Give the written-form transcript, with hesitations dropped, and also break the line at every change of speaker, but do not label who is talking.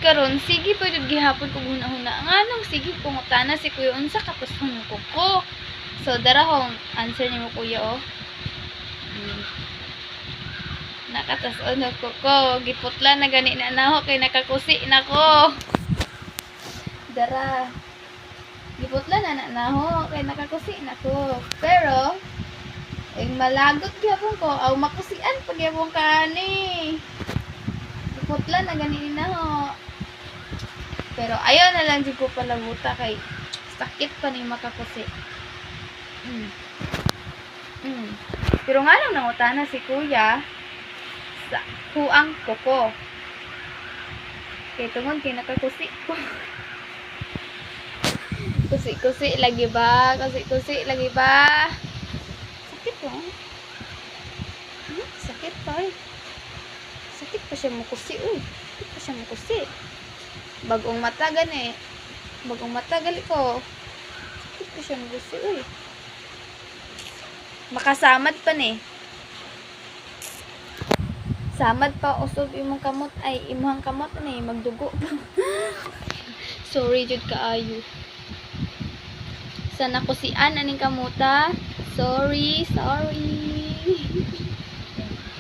karon sige pa jud gihapon ko huna-huna. Nganong sige pangutana si kuya unsa kapos ko. So dara hong answer nimo kuya oh. Nakatas ano ko giputla na gani na naho kay nakakusi nako. Dara. Giputla na naho kay nakakusi nako. Pero malagot gyapon ko aw makusian pag gyapon ka ni. Giputla na gani na ho. Pero ayaw na lang jud ko palabuta kay sakit pa ni makakusi. Pero nga lang nangutana si kuya sa huang koko. Kay tungod kay nakakusi ko. Kusi-kusi lagi ba? Kusi-kusi lagi ba? Sakit po. Sakit pa eh. Sakit pa siya mukusi uy. Sakit pa siya mukusi. Bagong mata gani. Bagong mata gali ko. Sakit pa siya mukusi uy. Makasamad pa ni. Samad pa usog imong kamot ay imong kamot ni magdugo pa. Sorry jud kaayo. Sa nakusian aning kamuta. Sorry.